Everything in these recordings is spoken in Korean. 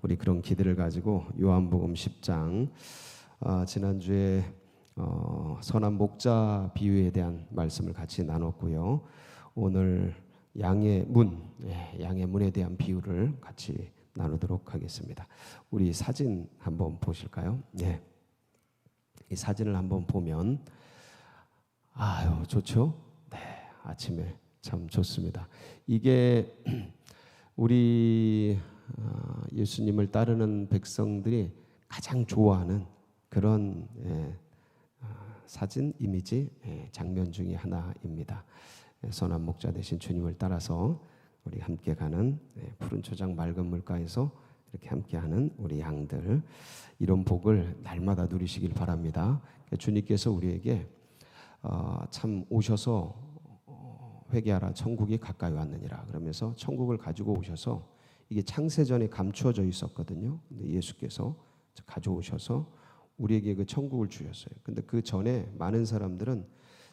우리 그런 기대를 가지고 요한복음 10장 지난주에 선한 목자 비유에 대한 말씀을 같이 나눴고요. 오늘 양의 문에 대한 비유를 같이 나누도록 하겠습니다. 우리 사진 한번 보실까요? 네. 이 사진을 한번 보면 아유 좋죠? 네, 아침에 참 좋습니다. 이게 우리 예수님을 따르는 백성들이 가장 좋아하는 그런 사진, 이미지, 장면 중에 하나입니다. 선한 목자 되신 주님을 따라서 우리 함께 가는 푸른 초장 맑은 물가에서 이렇게 함께하는 우리 양들, 이런 복을 날마다 누리시길 바랍니다. 주님께서 우리에게 참 오셔서 회개하라 천국이 가까이 왔느니라 그러면서 천국을 가지고 오셔서, 이게 창세전에 감추어져 있었거든요. 근데 예수께서 가져오셔서 우리에게 그 천국을 주셨어요. 근데 그 전에 많은 사람들은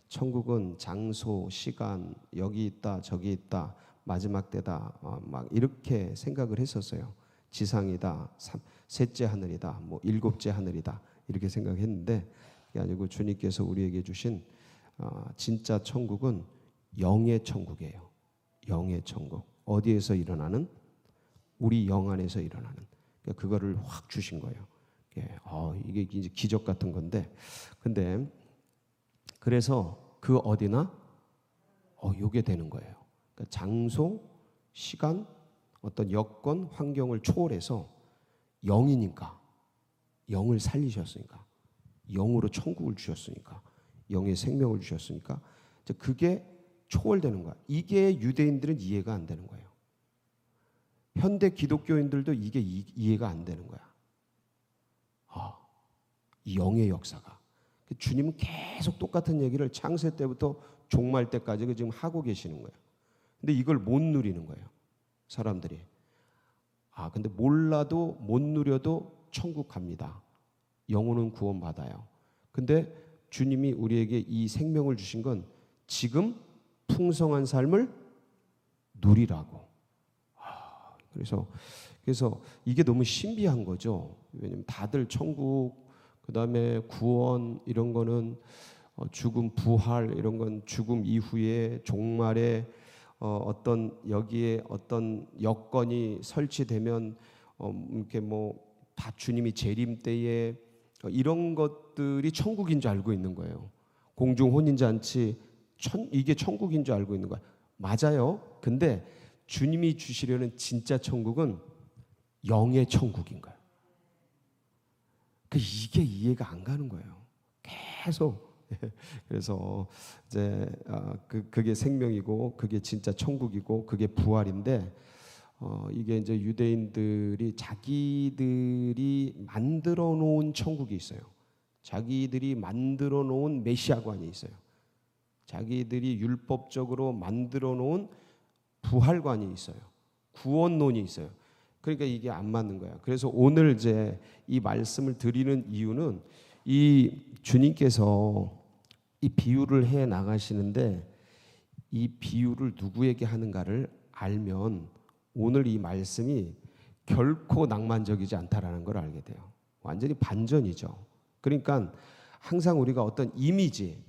천국은 장소, 시간, 여기 있다 저기 있다, 마지막 때다 막 이렇게 생각을 했었어요. 지상이다, 셋째 하늘이다, 뭐 일곱째 하늘이다 이렇게 생각했는데, 그게 아니고 주님께서 우리에게 주신 진짜 천국은 영의 천국이에요. 영의 천국. 어디에서 일어나는? 우리 영 안에서 일어나는. 그러니까 그거를 확 주신 거예요. 이게 이제 기적 같은 건데, 근데 그래서 그 어디나 요게 되는 거예요. 그러니까 장소, 시간, 어떤 여건, 환경을 초월해서 영이니까, 영을 살리셨으니까, 영으로 천국을 주셨으니까, 영의 생명을 주셨으니까 그게 초월되는 거야. 이게 유대인들은 이해가 안 되는 거예요. 현대 기독교인들도 이게 이해가 안 되는 거야. 이 영의 역사가. 주님은 계속 똑같은 얘기를 창세 때부터 종말 때까지 지금 하고 계시는 거예요. 근데 이걸 못 누리는 거예요, 사람들이. 근데 몰라도 못 누려도 천국 갑니다. 영혼은 구원받아요. 근데 주님이 우리에게 이 생명을 주신 건 지금 풍성한 삶을 누리라고. 그래서 이게 너무 신비한 거죠. 왜냐면 다들 천국, 그다음에 구원 이런 거는 죽음, 부활 이런 건 죽음 이후에 종말에 어떤 여기에 어떤 여건이 설치되면 이렇게 뭐 다 주님이 재림 때에 이런 것들이 천국인 줄 알고 있는 거예요. 공중 혼인잔치 이게 천국인 줄 알고 있는 거야. 맞아요. 근데 주님이 주시려는 진짜 천국은 영의 천국인 거예요. 이게 이해가 안 가는 거예요. 계속. 그래서 이제 그게 생명이고, 그게 진짜 천국이고, 그게 부활인데, 이게 이제 유대인들이 자기들이 만들어 놓은 천국이 있어요. 자기들이 만들어 놓은 메시아관이 있어요. 자기들이 율법적으로 만들어 놓은 부활관이 있어요. 구원론이 있어요. 그러니까 이게 안 맞는 거야. 그래서 오늘 이제 이 말씀을 드리는 이유는, 이 주님께서 이 비유를 해 나가시는데 이 비유를 누구에게 하는가를 알면 오늘 이 말씀이 결코 낭만적이지 않다라는 걸 알게 돼요. 완전히 반전이죠. 그러니까 항상 우리가 어떤 이미지,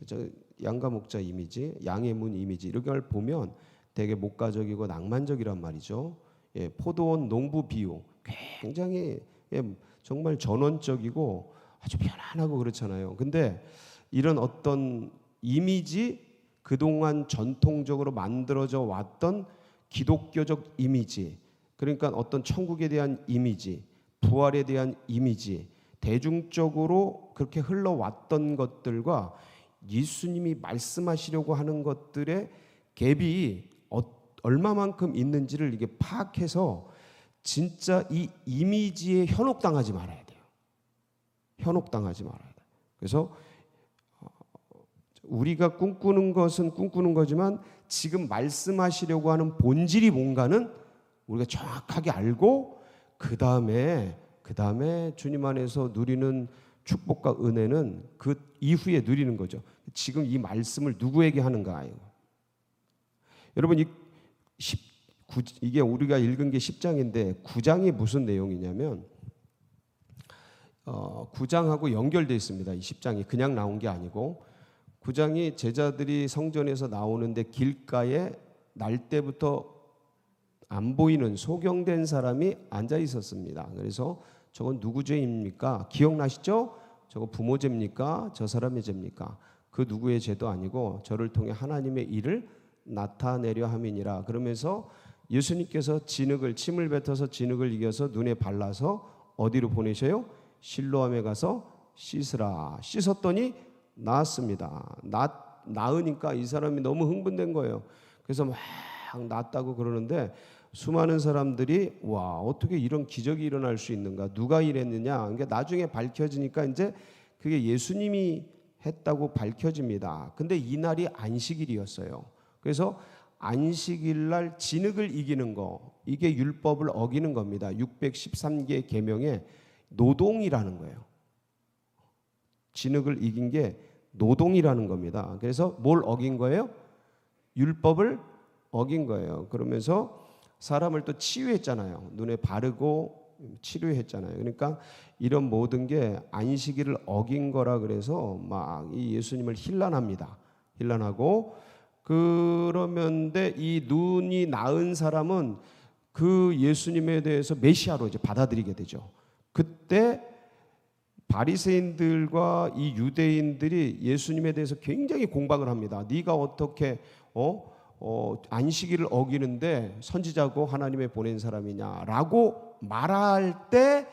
양과 목자 이미지, 양의 문 이미지 이런 걸 보면 되게 목가적이고 낭만적이란 말이죠. 포도원 농부 비유 굉장히 정말 전원적이고 아주 편안하고 그렇잖아요. 근데 이런 어떤 이미지, 그동안 전통적으로 만들어져 왔던 기독교적 이미지, 그러니까 어떤 천국에 대한 이미지, 부활에 대한 이미지, 대중적으로 그렇게 흘러왔던 것들과 예수님이 말씀하시려고 하는 것들의 갭이 얼마만큼 있는지를 이게 파악해서 진짜 이 이미지에 현혹당하지 말아야 돼요. 현혹당하지 말아야 돼요. 그래서 우리가 꿈꾸는 것은 꿈꾸는 거지만 지금 말씀하시려고 하는 본질이 뭔가는 우리가 정확하게 알고, 그 다음에 주님 안에서 누리는 축복과 은혜는 그 이후에 누리는 거죠. 지금 이 말씀을 누구에게 하는가? 여러분, 이 이게 우리가 읽은 게 10장인데 9장이 무슨 내용이냐면 9장하고 연결되어 있습니다. 이 10장이 그냥 나온 게 아니고 9장이 제자들이 성전에서 나오는데 길가에 날 때부터 안 보이는 소경된 사람이 앉아 있었습니다. 그래서 저건 누구 죄입니까? 기억나시죠? 저거 부모 죄입니까? 저 사람의 죄입니까? 그 누구의 죄도 아니고 저를 통해 하나님의 일을 나타내려 함이니라. 그러면서 예수님께서 침을 뱉어서 진흙을 이겨서 눈에 발라서 어디로 보내셔요? 실로암에 가서 씻으라. 씻었더니 나았습니다. 나으니까 이 사람이 너무 흥분된 거예요. 그래서 막 낫다고 그러는데 수많은 사람들이 와, 어떻게 이런 기적이 일어날 수 있는가? 누가 이랬느냐? 그러니까 나중에 밝혀지니까 이제 그게 예수님이 했다고 밝혀집니다. 근데 이날이 안식일이었어요. 그래서 안식일 날 진흙을 이기는 거, 이게 율법을 어기는 겁니다. 613개 계명에 노동이라는 거예요. 진흙을 이긴 게 노동이라는 겁니다. 그래서 뭘 어긴 거예요? 율법을 어긴 거예요. 그러면서 사람을 또 치유했잖아요. 눈에 바르고 치료했잖아요. 그러니까 이런 모든 게 안식일을 어긴 거라 그래서 막 이 예수님을 힐난합니다. 힐난하고 그러면데 이 눈이 나은 사람은 그 예수님에 대해서 메시아로 이제 받아들이게 되죠. 그때 바리새인들과 이 유대인들이 예수님에 대해서 굉장히 공방을 합니다. 네가 어떻게 안식일을 어기는데 선지자고 하나님의 보낸 사람이냐라고 말할 때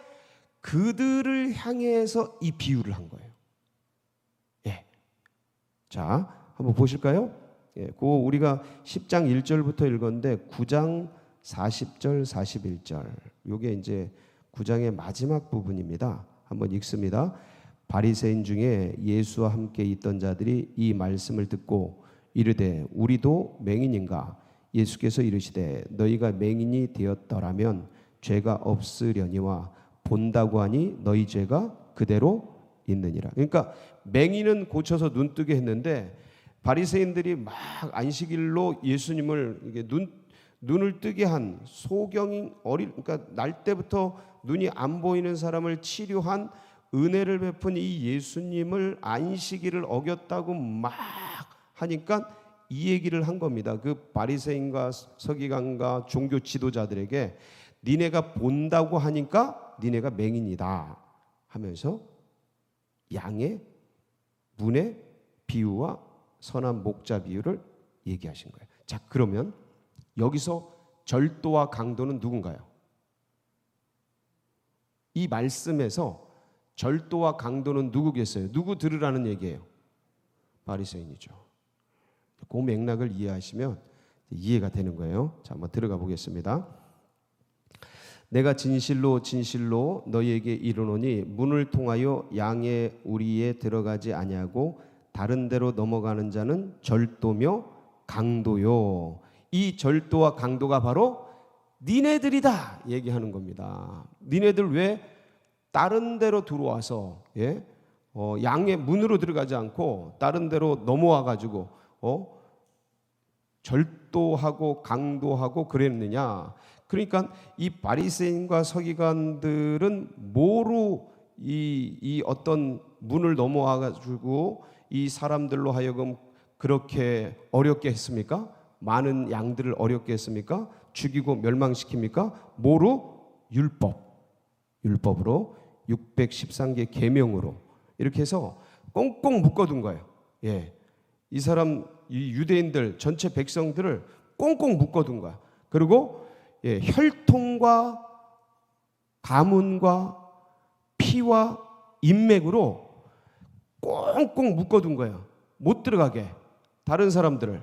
그들을 향해서 이 비유를 한 거예요. 예. 자, 한번 보실까요? 예, 그 우리가 10장 1절부터 읽었는데 9장 40절 41절 요게 이제 9장의 마지막 부분입니다. 한번 읽습니다. 바리새인 중에 예수와 함께 있던 자들이 이 말씀을 듣고 이르되 우리도 맹인인가? 예수께서 이르시되 너희가 맹인이 되었더라면 죄가 없으려니와 본다고 하니 너희 죄가 그대로 있느니라. 그러니까 맹인은 고쳐서 눈뜨게 했는데 바리새인들이 막 안식일로 예수님을 이게 눈을 뜨게 한 소경인 그러니까 날 때부터 눈이 안 보이는 사람을 치료한 은혜를 베푼 이 예수님을 안식일을 어겼다고 막 하니까 이 얘기를 한 겁니다. 그 바리새인과 서기관과 종교 지도자들에게 니네가 본다고 하니까 니네가 맹인이다 하면서 양의 문의 비유와 선한 목자 비유를 얘기하신 거예요. 자, 그러면 여기서 절도와 강도는 누군가요? 이 말씀에서 절도와 강도는 누구겠어요? 누구 들으라는 얘기예요? 바리새인이죠. 그 맥락을 이해하시면 이해가 되는 거예요. 자, 한번 들어가 보겠습니다. 내가 진실로 진실로 너희에게 이르노니 문을 통하여 양의 우리에 들어가지 아니하고 다른 데로 넘어가는 자는 절도며 강도요. 이 절도와 강도가 바로 니네들이다 얘기하는 겁니다. 니네들 왜 다른 데로 들어와서 양의 문으로 들어가지 않고 다른 데로 넘어와 가지고 절도하고 강도하고 그랬느냐? 그러니까 이 바리새인과 서기관들은 뭐로 이 어떤 문을 넘어와 가지고 이 사람들로 하여금 그렇게 어렵게 했습니까? 많은 양들을 어렵게 했습니까? 죽이고 멸망시킵니까? 뭐로? 율법으로 613개 계명으로 이렇게 해서 꽁꽁 묶어둔 거예요. 예, 이 사람 이 유대인들 전체 백성들을 꽁꽁 묶어둔 거야. 그리고 혈통과 가문과 피와 인맥으로 꽁꽁 묶어둔 거예요. 못 들어가게 다른 사람들을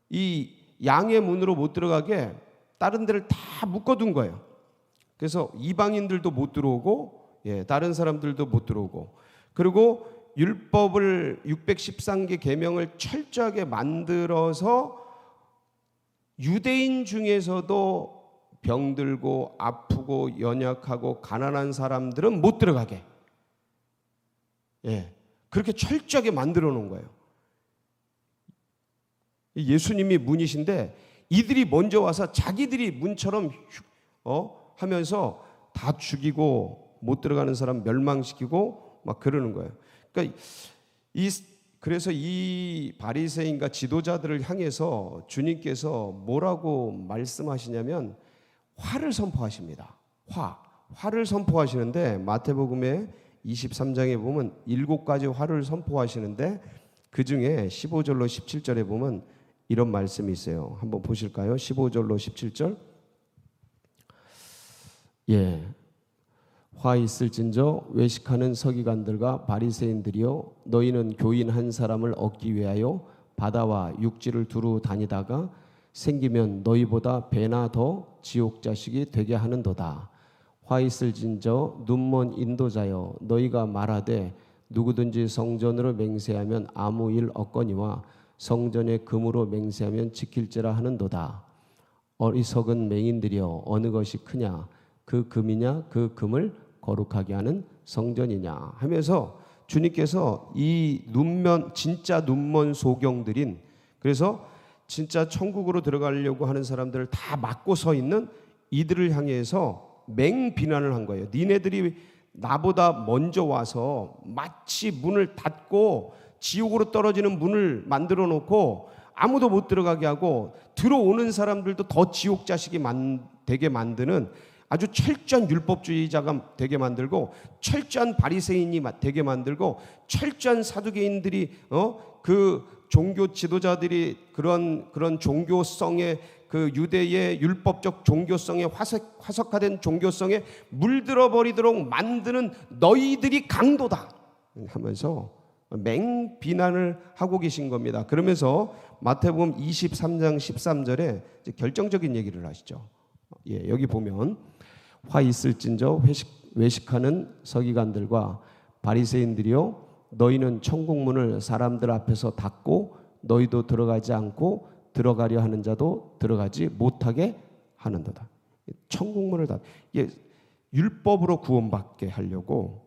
이 양의 문으로 못 들어가게 다른 데를 다 묶어둔 거예요. 그래서 이방인들도 못 들어오고 다른 사람들도 못 들어오고 그리고 율법을 613개 계명을 철저하게 만들어서 유대인 중에서도 병들고 아프고 연약하고 가난한 사람들은 못 들어가게 그렇게 철저하게 만들어 놓은 거예요. 예수님이 문이신데 이들이 먼저 와서 자기들이 문처럼 하면서 다 죽이고 못 들어가는 사람 멸망시키고 막 그러는 거예요. 그러니까 그래서 이 바리새인과 지도자들을 향해서 주님께서 뭐라고 말씀하시냐면 화를 선포하십니다. 화를 선포하시는데 마태복음의 23장에 보면 7가지 화를 선포하시는데 그 중에 15절로 17절에 보면 이런 말씀이 있어요. 한번 보실까요? 15절로 17절. 화 있을진저 외식하는 서기관들과 바리새인들이여, 너희는 교인 한 사람을 얻기 위하여 바다와 육지를 두루 다니다가 생기면 너희보다 배나 더 지옥 자식이 되게 하는도다. 화 있을진저 눈먼 인도자여, 너희가 말하되 누구든지 성전으로 맹세하면 아무 일 없거니와 성전의 금으로 맹세하면 지킬지라 하는도다. 어리석은 맹인들이여, 어느 것이 크냐? 그 금이냐? 그 금을 거룩하게 하는 성전이냐? 하면서 주님께서 이 진짜 눈먼 소경들인, 그래서 진짜 천국으로 들어가려고 하는 사람들을 다 막고 서 있는 이들을 향해서 맹비난을 한 거예요. 니네들이 나보다 먼저 와서 마치 문을 닫고 지옥으로 떨어지는 문을 만들어 놓고 아무도 못 들어가게 하고 들어오는 사람들도 더 지옥 자식이 되게 만드는 아주 철저한 율법주의자가 되게 만들고, 철저한 바리새인이 되게 만들고, 철저한 사두개인들이 그 종교 지도자들이 그런 종교성의 그 유대의 율법적 종교성에 화석화된 종교성에 물들어 버리도록 만드는 너희들이 강도다 하면서 맹비난을 하고 계신 겁니다. 그러면서 마태복음 23장 13절에 결정적인 얘기를 하시죠. 여기 보면 화 있을진저 외식하는 서기관들과 바리새인들이요, 너희는 천국문을 사람들 앞에서 닫고 너희도 들어가지 않고 들어가려 하는 자도 들어가지 못하게 하는도다. 천국문을 율법으로 구원받게 하려고,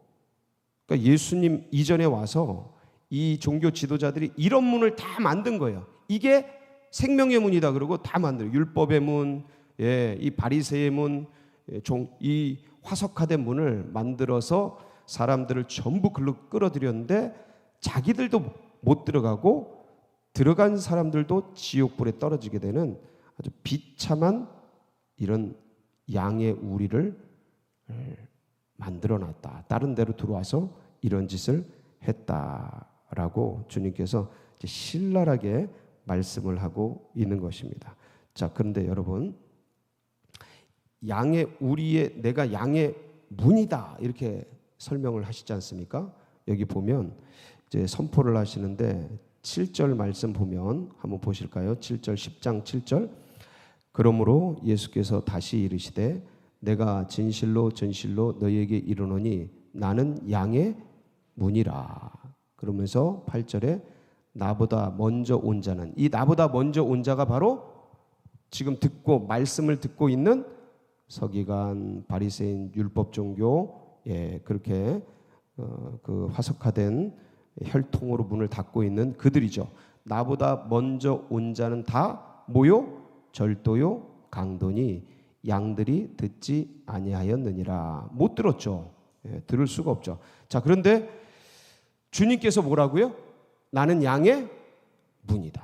그러니까 예수님 이전에 와서 이 종교 지도자들이 이런 문을 다 만든 거예요. 이게 생명의 문이다 그러고 다 만들어요. 율법의 문, 이 바리새의 문, 이 화석화된 문을 만들어서 사람들을 전부 글로 끌어들였는데 자기들도 못 들어가고 들어간 사람들도 지옥불에 떨어지게 되는 아주 비참한 이런 양의 우리를 만들어놨다. 다른 데로 들어와서 이런 짓을 했다라고 주님께서 신랄하게 말씀을 하고 있는 것입니다. 자, 그런데 여러분, 내가 양의 문이다 이렇게 설명을 하시지 않습니까? 여기 보면 이제 선포를 하시는데 7절 말씀 보면 한번 보실까요? 7절 10장 7절. 그러므로 예수께서 다시 이르시되 내가 진실로 진실로 너희에게 이르노니 나는 양의 문이라. 그러면서 8절에 나보다 먼저 온 자는, 이 나보다 먼저 온 자가 바로 지금 말씀을 듣고 있는 서기관, 바리새인, 율법 종교, 그렇게 그 화석화된 혈통으로 문을 닫고 있는 그들이죠. 나보다 먼저 온 자는 다 뭐요? 절도요, 강도니 양들이 듣지 아니하였느니라. 못 들었죠. 들을 수가 없죠. 자, 그런데 주님께서 뭐라고요? 나는 양의 문이다.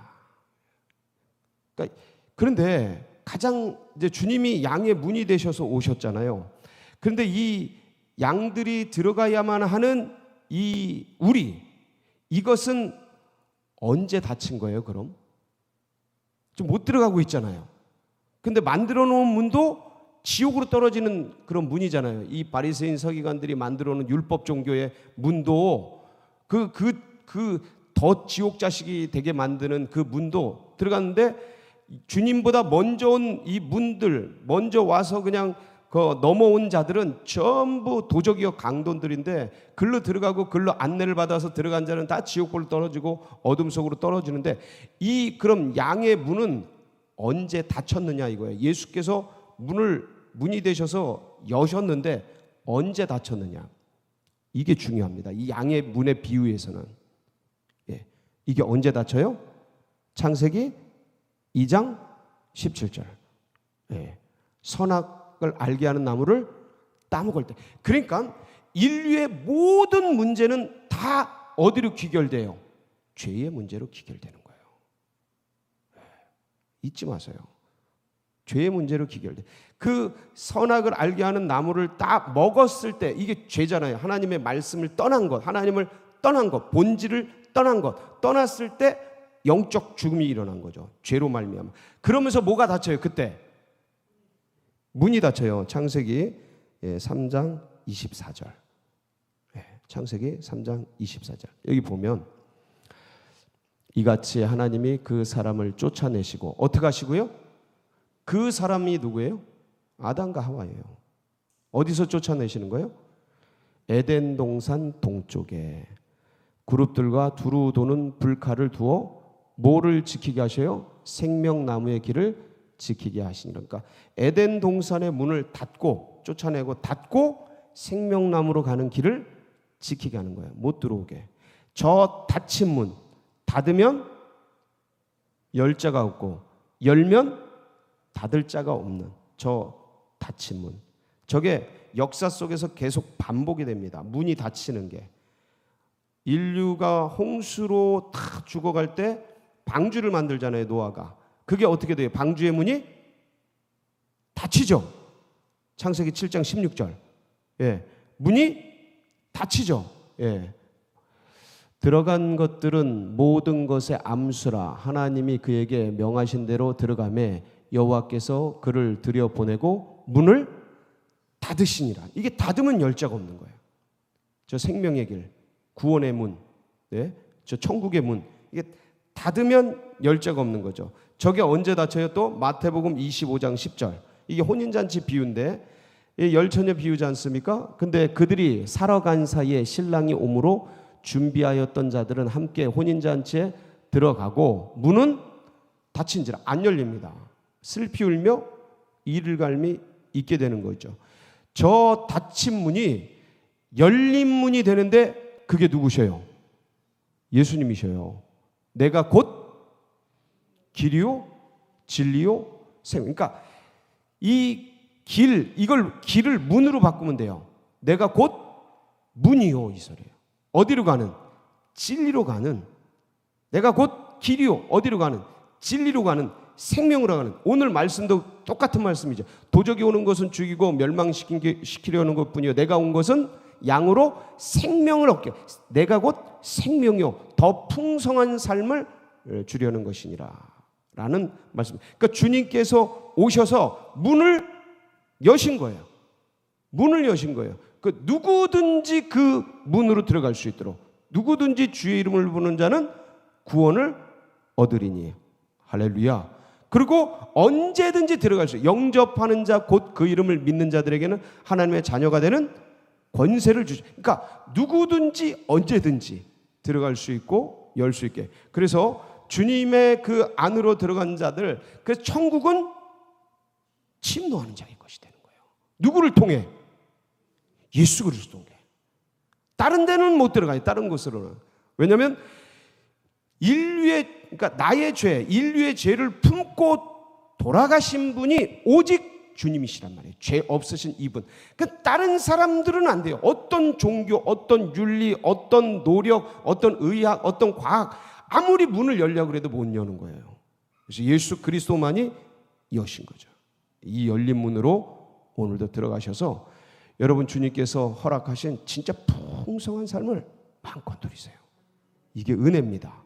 그런데 가장 이제 주님이 양의 문이 되셔서 오셨잖아요. 그런데 이 양들이 들어가야만 하는 이것은 언제 닫힌 거예요, 그럼? 좀 못 들어가고 있잖아요. 근데 만들어 놓은 문도 지옥으로 떨어지는 그런 문이잖아요. 이 바리새인 서기관들이 만들어 놓은 율법 종교의 문도 더 지옥 자식이 되게 만드는 그 문도 들어갔는데, 주님보다 먼저 온 이 문들, 먼저 와서 그냥 넘어온 자들은 전부 도적이요 강도들인데, 글로 들어가고 글로 안내를 받아서 들어간 자는 다 지옥불로 떨어지고 어둠 속으로 떨어지는데, 그럼 양의 문은 언제 닫혔느냐 이거예요. 예수께서 문이 되셔서 여셨는데 언제 닫혔느냐, 이게 중요합니다. 이 양의 문의 비유에서는 이게 언제 닫혀요? 창세기 2장 17절. 예. 선악을 알게 하는 나무를 따먹을 때. 그러니까 인류의 모든 문제는 다 어디로 귀결돼요? 죄의 문제로 귀결되는 거예요. 잊지 마세요. 죄의 문제로 귀결돼. 그 선악을 알게 하는 나무를 딱 먹었을 때 이게 죄잖아요. 하나님의 말씀을 떠난 것, 하나님을 떠난 것, 본질을 떠난 것, 떠났을 때 영적 죽음이 일어난 거죠. 죄로 말미암아. 그러면서 뭐가 닫혀요? 그때 문이 닫혀요. 창세기 3장 24절. 창세기 3장 24절. 여기 보면 이같이 하나님이 그 사람을 쫓아내시고 어떻게 하시고요? 그 사람이 누구예요? 아담과 하와예요. 어디서 쫓아내시는 거예요? 에덴 동산 동쪽에 그룹들과 두루 도는 불칼을 두어 뭐를 지키게 하셔요? 생명나무의 길을 지키게 하시니라. 그러니까 에덴 동산의 문을 닫고 쫓아내고 닫고 생명나무로 가는 길을 지키게 하는 거예요. 못 들어오게. 저 닫힌 문 닫으면 열 자가 없고 열면 닫을 자가 없는 저 닫힌 문. 저게 역사 속에서 계속 반복이 됩니다. 문이 닫히는 게. 인류가 홍수로 다 죽어갈 때 방주를 만들잖아요. 노아가. 그게 어떻게 돼요? 방주의 문이 닫히죠. 창세기 7장 16절. 예, 문이 닫히죠. 예. 들어간 것들은 모든 것의 암수라 하나님이 그에게 명하신 대로 들어가매 여호와께서 그를 들여보내고 문을 닫으시니라. 이게 닫으면 열 자가 없는 거예요. 저 생명의 길, 구원의 문, 네? 저 천국의 문, 이게 닫으면 열 자가 없는 거죠. 저게 언제 닫혀요? 또 마태복음 25장 10절. 이게 혼인잔치 비유인데 열처녀 비유지 않습니까? 근데 그들이 살아간 사이에 신랑이 오므로 준비하였던 자들은 함께 혼인잔치에 들어가고 문은 닫힌지라 안 열립니다. 슬피 울며 이를 갈미 있게 되는 거죠. 저 닫힌 문이 열린 문이 되는데 그게 누구셔요? 예수님이셔요. 내가 곧 길이요 진리요 생. 그러니까 이 이걸 길을 문으로 바꾸면 돼요. 내가 곧 문이요 이 소리예요. 어디로 가는? 진리로 가는. 내가 곧 길이요. 어디로 가는? 진리로 가는. 생명으로 가는. 오늘 말씀도 똑같은 말씀이죠. 도적이 오는 것은 죽이고 멸망시키려는 것뿐이요 내가 온 것은 양으로 생명을 얻게. 내가 곧 생명이요 더 풍성한 삶을 주려는 것이니라 라는 말씀. 그러니까 주님께서 오셔서 문을 여신 거예요. 문을 여신 거예요. 그 누구든지 그 문으로 들어갈 수 있도록 누구든지 주의 이름을 부르는 자는 구원을 얻으리니. 할렐루야. 그리고 언제든지 들어갈 수 있어요. 영접하는 자 곧 그 이름을 믿는 자들에게는 하나님의 자녀가 되는 권세를 주죠. 그러니까 누구든지 언제든지 들어갈 수 있고 열 수 있게. 그래서 주님의 그 안으로 들어간 자들, 그래서 천국은 침노하는 자의 것이 되는 거예요. 누구를 통해? 예수 그리스도 통해. 다른 데는 못 들어가요. 다른 곳으로는. 왜냐하면 그러니까 나의 죄, 인류의 죄를 품고 돌아가신 분이 오직 주님이시란 말이에요. 죄 없으신 이분. 그러니까 다른 사람들은 안 돼요. 어떤 종교, 어떤 윤리, 어떤 노력, 어떤 의학, 어떤 과학 아무리 문을 열려고 해도 못 여는 거예요. 그래서 예수 그리스도만이 여신 거죠. 이 열린 문으로 오늘도 들어가셔서 여러분 주님께서 허락하신 진짜 풍성한 삶을 마음껏 누리세요. 이게 은혜입니다.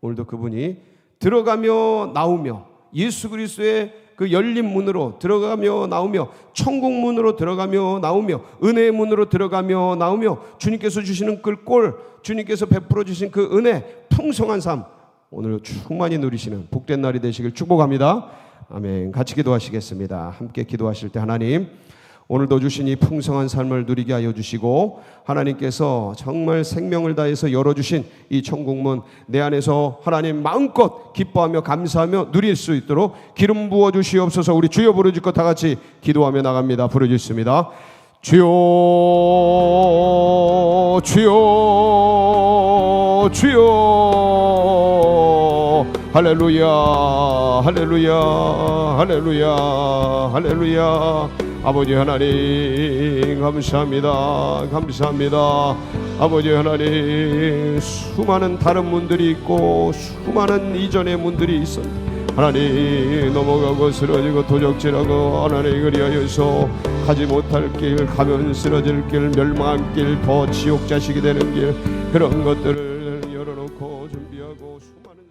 오늘도 그분이 들어가며 나오며 예수 그리스도의 그 열린 문으로 들어가며 나오며 천국 문으로 들어가며 나오며 은혜의 문으로 들어가며 나오며 주님께서 주시는 그 꼴, 주님께서 베풀어 주신 그 은혜, 풍성한 삶 오늘 충만히 누리시는 복된 날이 되시길 축복합니다. 아멘. 같이 기도하시겠습니다. 함께 기도하실 때 하나님 오늘도 주신 이 풍성한 삶을 누리게 하여 주시고 하나님께서 정말 생명을 다해서 열어주신 이 천국문 내 안에서 하나님 마음껏 기뻐하며 감사하며 누릴 수 있도록 기름 부어 주시옵소서. 우리 주여 부르짖고 다 같이 기도하며 나갑니다. 부르짖습니다. 주여 주여 주여 할렐루야 할렐루야 할렐루야 할렐루야. 아버지 하나님 감사합니다. 감사합니다. 아버지 하나님, 수많은 다른 문들이 있고 수많은 이전의 문들이 있었는데 하나님 넘어가고 쓰러지고 도적질하고 하나님 그리하여서 가지 못할 길, 가면 쓰러질 길, 멸망할 길, 더 지옥 자식이 되는 길, 그런 것들을 열어놓고 준비하고 수많은